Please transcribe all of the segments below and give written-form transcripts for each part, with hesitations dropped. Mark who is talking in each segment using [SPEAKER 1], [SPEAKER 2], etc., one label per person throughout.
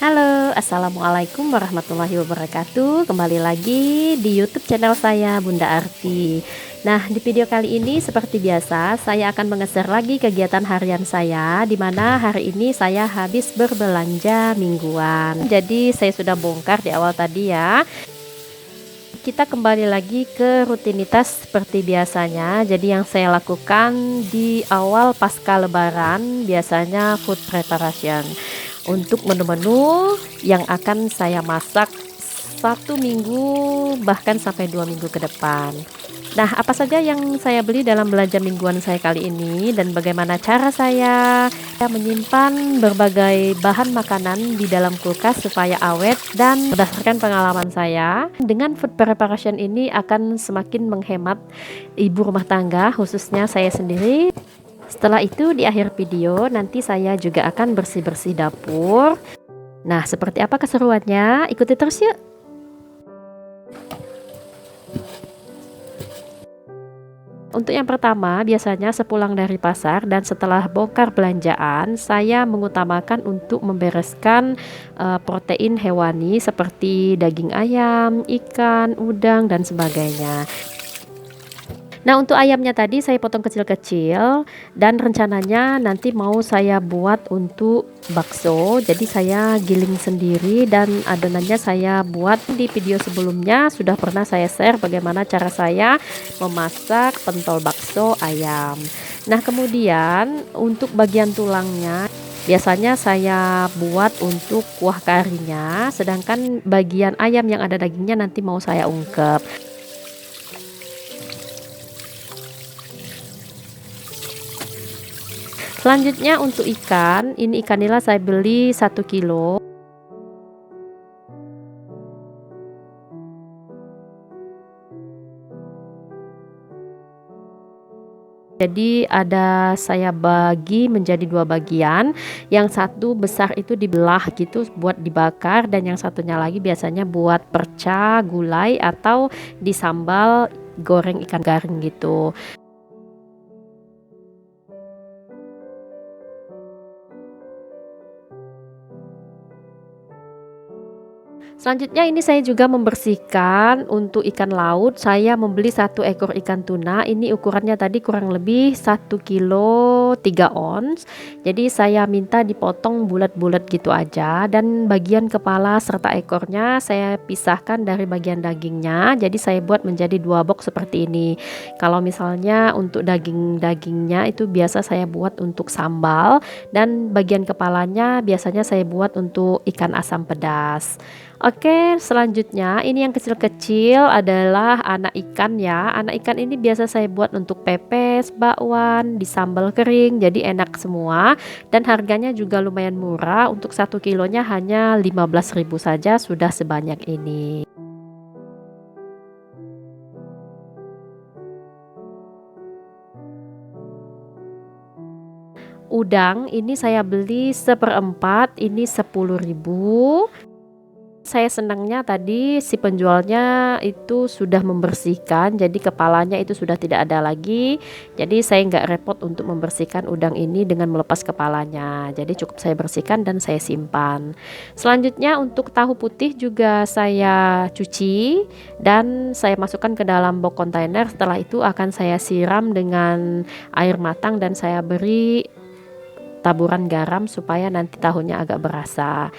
[SPEAKER 1] Halo, assalamualaikum warahmatullahi wabarakatuh. Kembali lagi di YouTube channel saya, Bunda Arti. Nah, di video kali ini seperti biasa, saya akan mengeser lagi kegiatan harian saya, di mana hari ini saya habis berbelanja mingguan. Jadi, saya sudah bongkar di awal tadi ya. Kita kembali lagi ke rutinitas seperti biasanya. Jadi yang saya lakukan di awal pasca lebaran biasanya food preparation untuk menu-menu yang akan saya masak 1 minggu bahkan sampai 2 minggu ke depan. Nah, apa saja yang saya beli dalam belanja mingguan saya kali ini dan bagaimana cara saya menyimpan berbagai bahan makanan di dalam kulkas supaya awet, dan berdasarkan pengalaman saya, dengan food preparation ini akan semakin menghemat ibu rumah tangga, khususnya saya sendiri. Setelah itu di akhir video nanti saya juga akan bersih-bersih dapur. Nah, seperti apa keseruannya? Ikuti terus yuk. Untuk yang pertama, biasanya sepulang dari pasar dan setelah bongkar belanjaan, saya mengutamakan untuk membereskan protein hewani seperti daging ayam, ikan, udang, dan sebagainya. Nah, untuk ayamnya tadi saya potong kecil-kecil dan rencananya nanti mau saya buat untuk bakso. Jadi saya giling sendiri dan adonannya saya buat. Di video sebelumnya sudah pernah saya share bagaimana cara saya memasak pentol bakso ayam. Nah, kemudian untuk bagian tulangnya biasanya saya buat untuk kuah karinya, sedangkan bagian ayam yang ada dagingnya nanti mau saya ungkep. Selanjutnya untuk ikan, ini ikan nila saya beli 1 kilo. Jadi ada saya bagi menjadi 2 bagian. Yang satu besar itu dibelah gitu buat dibakar, dan yang satunya lagi biasanya buat perca, gulai, atau disambal goreng ikan garing gitu. Selanjutnya ini saya juga membersihkan untuk ikan laut. Saya membeli 1 ekor ikan tuna. Ini ukurannya tadi kurang lebih 1 kilo 3 ons. Jadi saya minta dipotong bulat-bulat gitu aja, dan bagian kepala serta ekornya saya pisahkan dari bagian dagingnya. Jadi saya buat menjadi 2 box seperti ini. Kalau misalnya untuk dagingnya itu biasa saya buat untuk sambal, dan bagian kepalanya biasanya saya buat untuk ikan asam pedas. Oke, selanjutnya ini yang kecil-kecil adalah anak ikan ya. Anak ikan ini biasa saya buat untuk pepes, bakwan, disambal kering, jadi enak semua. Dan harganya juga lumayan murah, untuk 1 kilonya hanya 15.000 saja sudah sebanyak ini. Udang ini saya beli seperempat, ini 10.000. Saya senangnya tadi si penjualnya itu sudah membersihkan, jadi kepalanya itu sudah tidak ada lagi. Jadi saya nggak repot untuk membersihkan udang ini dengan melepas kepalanya. Jadi cukup saya bersihkan dan saya simpan. Selanjutnya untuk tahu putih juga saya cuci dan saya masukkan ke dalam box kontainer. Setelah itu akan saya siram dengan air matang dan saya beri taburan garam supaya nanti tahunya agak berasa.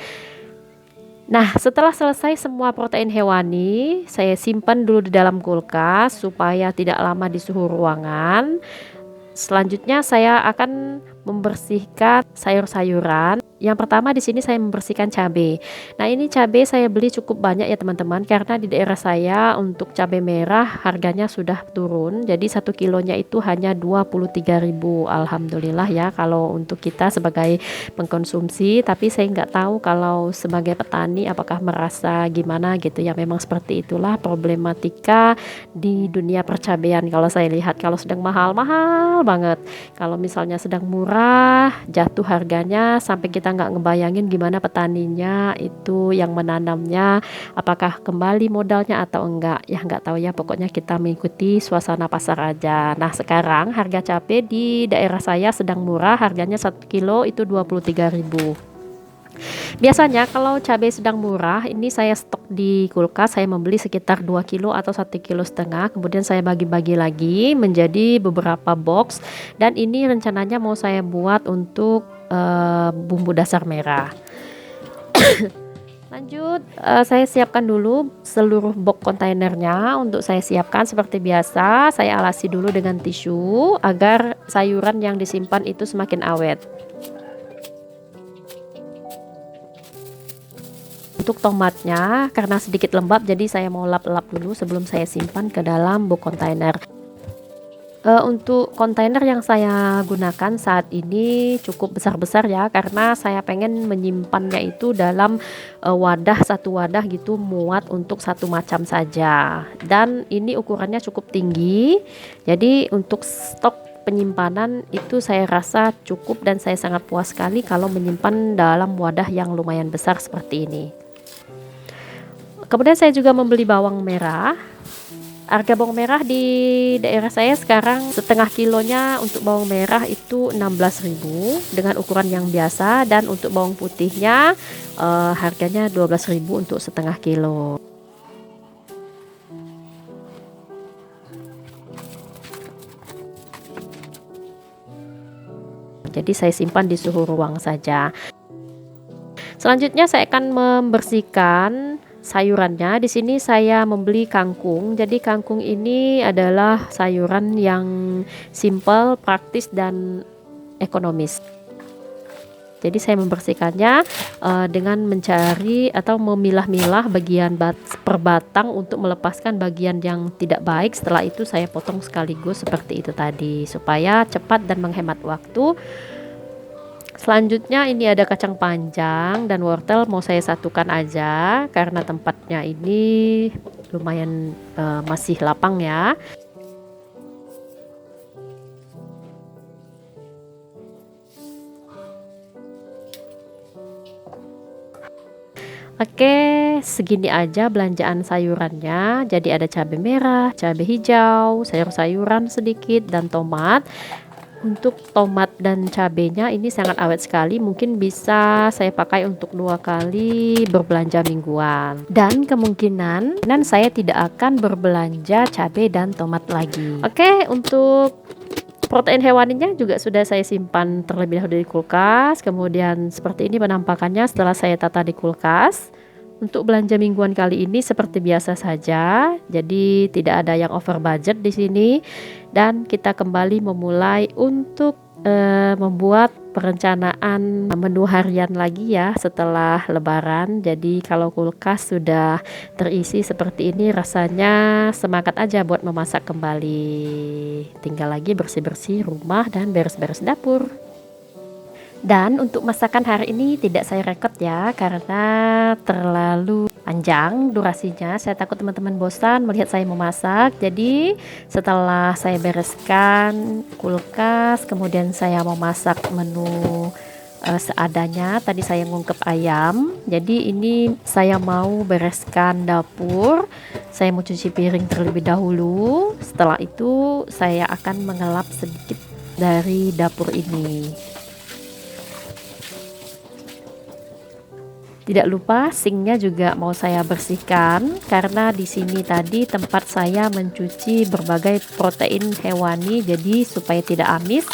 [SPEAKER 1] Nah, setelah selesai semua protein hewani, saya simpan dulu di dalam kulkas supaya tidak lama di suhu ruangan. Selanjutnya saya akan membersihkan sayur-sayuran. Yang pertama di sini saya membersihkan cabai. Nah, ini cabai saya beli cukup banyak ya teman-teman, karena di daerah saya untuk cabai merah harganya sudah turun. Jadi 1 kilonya itu hanya 23.000. Alhamdulillah ya kalau untuk kita sebagai pengkonsumsi, tapi saya nggak tahu kalau sebagai petani apakah merasa gimana gitu ya. Memang seperti itulah problematika di dunia percabean. Kalau saya lihat kalau sedang mahal-mahal banget, kalau misalnya sedang murah jatuh harganya sampai kita nggak ngebayangin gimana petaninya itu yang menanamnya, apakah kembali modalnya atau enggak ya, nggak tahu ya, pokoknya kita mengikuti suasana pasar aja. Nah, sekarang harga cabai di daerah saya sedang murah, harganya 1 kilo itu 23.000. Biasanya kalau cabai sedang murah, ini saya stok di kulkas, saya membeli sekitar 2 kilo atau 1,5 kg, kemudian saya bagi-bagi lagi menjadi beberapa box, dan ini rencananya mau saya buat untuk bumbu dasar merah. Lanjut, saya siapkan dulu seluruh box kontainernya. Untuk saya siapkan seperti biasa, saya alasi dulu dengan tisu agar sayuran yang disimpan itu semakin awet. Untuk tomatnya, karena sedikit lembab, jadi saya mau lap-lap dulu sebelum saya simpan ke dalam box kontainer. Untuk kontainer yang saya gunakan saat ini cukup besar-besar ya, karena saya pengen menyimpannya itu dalam satu wadah gitu, muat untuk satu macam saja. Dan ini ukurannya cukup tinggi, jadi untuk stok penyimpanan itu saya rasa cukup, dan saya sangat puas sekali kalau menyimpan dalam wadah yang lumayan besar seperti ini. Kemudian saya juga membeli bawang merah. Harga bawang merah di daerah saya sekarang setengah kilonya untuk bawang merah itu 16.000 dengan ukuran yang biasa, dan untuk bawang putihnya harganya 12.000 untuk setengah kilo. Jadi saya simpan di suhu ruang saja. Selanjutnya saya akan membersihkan sayurannya. Di sini saya membeli kangkung. Jadi kangkung ini adalah sayuran yang simple, praktis, dan ekonomis. Jadi saya membersihkannya dengan mencari atau memilah-milah bagian per batang untuk melepaskan bagian yang tidak baik. Setelah itu saya potong sekaligus seperti itu tadi, supaya cepat dan menghemat waktu. Selanjutnya ini ada kacang panjang dan wortel, mau saya satukan aja karena tempatnya ini lumayan masih lapang ya. Oke, segini aja belanjaan sayurannya. Jadi ada cabai merah, cabai hijau, sayur-sayuran sedikit, dan tomat. Untuk tomat dan cabenya ini sangat awet sekali, mungkin bisa saya pakai untuk 2 kali berbelanja mingguan. Dan kemungkinan saya tidak akan berbelanja cabai dan tomat lagi. Oke, untuk protein hewaninya juga sudah saya simpan terlebih dahulu di kulkas. Kemudian seperti ini penampakannya setelah saya tata di kulkas. Untuk belanja mingguan kali ini seperti biasa saja, jadi tidak ada yang over budget di sini. Dan kita kembali memulai untuk membuat perencanaan menu harian lagi ya setelah lebaran. Jadi kalau kulkas sudah terisi seperti ini, rasanya semangat aja buat memasak kembali. Tinggal lagi bersih-bersih rumah dan beres-beres dapur. Dan untuk masakan hari ini tidak saya rekod ya, karena terlalu panjang durasinya. Saya takut teman-teman bosan melihat saya memasak. Jadi setelah saya bereskan kulkas, kemudian saya memasak menu seadanya. Tadi saya ngungkep ayam, jadi ini saya mau bereskan dapur. Saya mau cuci piring terlebih dahulu. Setelah itu saya akan mengelap sedikit dari dapur ini. Tidak lupa sinknya juga mau saya bersihkan, karena di sini tadi tempat saya mencuci berbagai protein hewani, jadi supaya tidak amis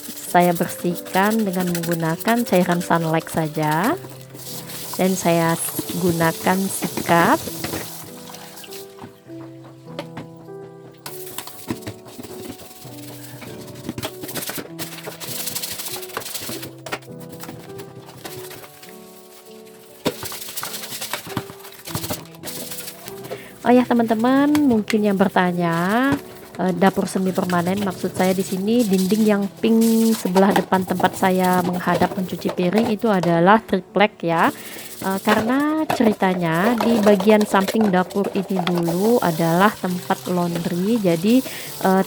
[SPEAKER 1] saya bersihkan dengan menggunakan cairan sunlight saja, dan saya gunakan sikat. Oh ya teman-teman, mungkin yang bertanya, dapur semi permanen maksud saya di sini dinding yang pink sebelah depan tempat saya menghadap mencuci piring itu adalah triplek ya. Karena ceritanya di bagian samping dapur ini dulu adalah tempat laundry, jadi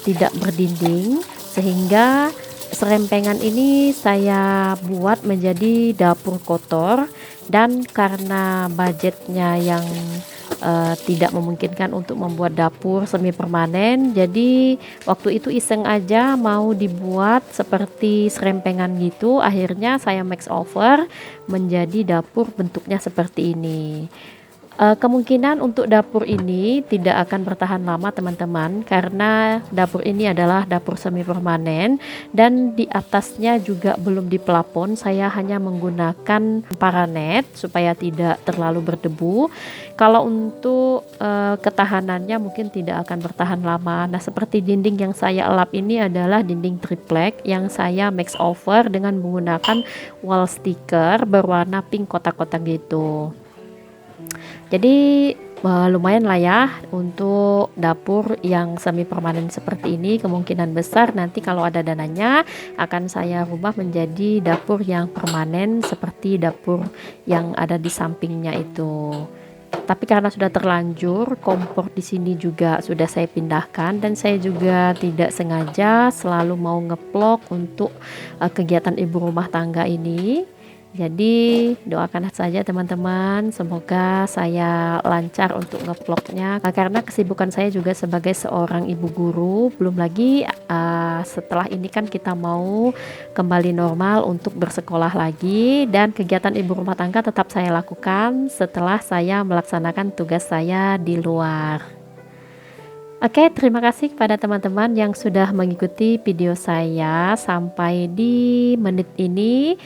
[SPEAKER 1] tidak berdinding, sehingga serempengan ini saya buat menjadi dapur kotor. Dan karena budgetnya yang tidak memungkinkan untuk membuat dapur semi permanen. Jadi waktu itu iseng aja mau dibuat seperti serempengan gitu, akhirnya saya make over menjadi dapur bentuknya seperti ini. Kemungkinan untuk dapur ini tidak akan bertahan lama teman-teman, karena dapur ini adalah dapur semi permanen dan di atasnya juga belum diplafon. Saya hanya menggunakan paranet supaya tidak terlalu berdebu. Kalau untuk ketahanannya mungkin tidak akan bertahan lama. Nah, seperti dinding yang saya elap ini adalah dinding triplek yang saya make over dengan menggunakan wall sticker berwarna pink kotak-kotak gitu. Jadi lumayan lah ya untuk dapur yang semi permanen seperti ini. Kemungkinan besar nanti kalau ada dananya akan saya rubah menjadi dapur yang permanen seperti dapur yang ada di sampingnya itu. Tapi karena sudah terlanjur, kompor di sini juga sudah saya pindahkan dan saya juga tidak sengaja selalu mau ngeplok untuk kegiatan ibu rumah tangga ini. Jadi doakan saja teman-teman, semoga saya lancar untuk ngevlognya, karena kesibukan saya juga sebagai seorang ibu guru. Belum lagi setelah ini kan kita mau kembali normal untuk bersekolah lagi, dan kegiatan ibu rumah tangga tetap saya lakukan setelah saya melaksanakan tugas saya di luar. Oke, terima kasih kepada teman-teman yang sudah mengikuti video saya sampai di menit ini.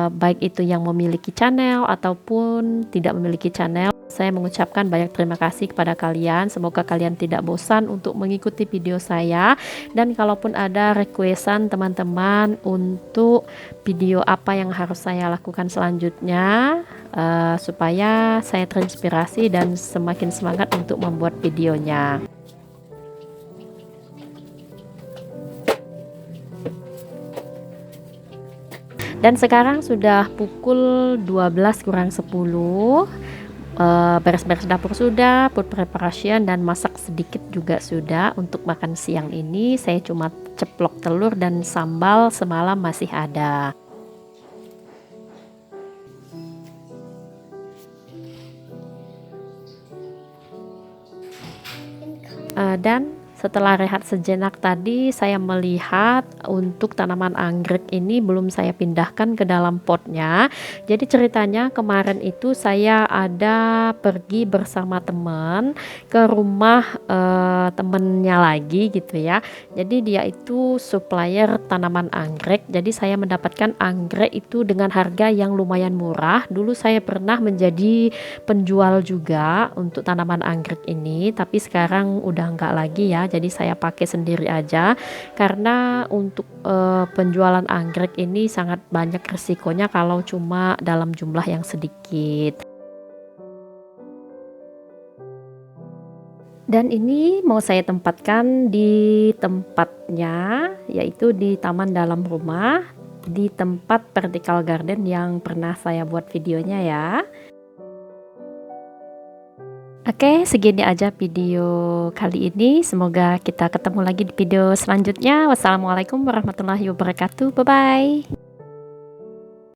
[SPEAKER 1] Baik itu yang memiliki channel ataupun tidak memiliki channel, saya mengucapkan banyak terima kasih kepada kalian. Semoga kalian tidak bosan untuk mengikuti video saya, dan kalaupun ada requestan teman-teman untuk video apa yang harus saya lakukan selanjutnya, supaya saya terinspirasi dan semakin semangat untuk membuat videonya. Dan sekarang sudah pukul 12 kurang 10. Beres-beres dapur sudah, food preparation dan masak sedikit juga sudah. Untuk makan siang ini saya cuma ceplok telur dan sambal semalam masih ada. Dan setelah rehat sejenak tadi, saya melihat untuk tanaman anggrek ini belum saya pindahkan ke dalam potnya. Jadi ceritanya kemarin itu saya ada pergi bersama teman ke rumah temennya lagi gitu ya. Jadi dia itu supplier tanaman anggrek. Jadi saya mendapatkan anggrek itu dengan harga yang lumayan murah. Dulu saya pernah menjadi penjual juga untuk tanaman anggrek ini, tapi sekarang udah enggak lagi ya. Jadi saya pakai sendiri aja, karena untuk penjualan anggrek ini sangat banyak resikonya kalau cuma dalam jumlah yang sedikit. Dan ini mau saya tempatkan di tempatnya, yaitu di taman dalam rumah, di tempat vertical garden yang pernah saya buat videonya ya. Oke, segini aja video kali ini. Semoga kita ketemu lagi di video selanjutnya. Wassalamualaikum warahmatullahi wabarakatuh. Bye bye.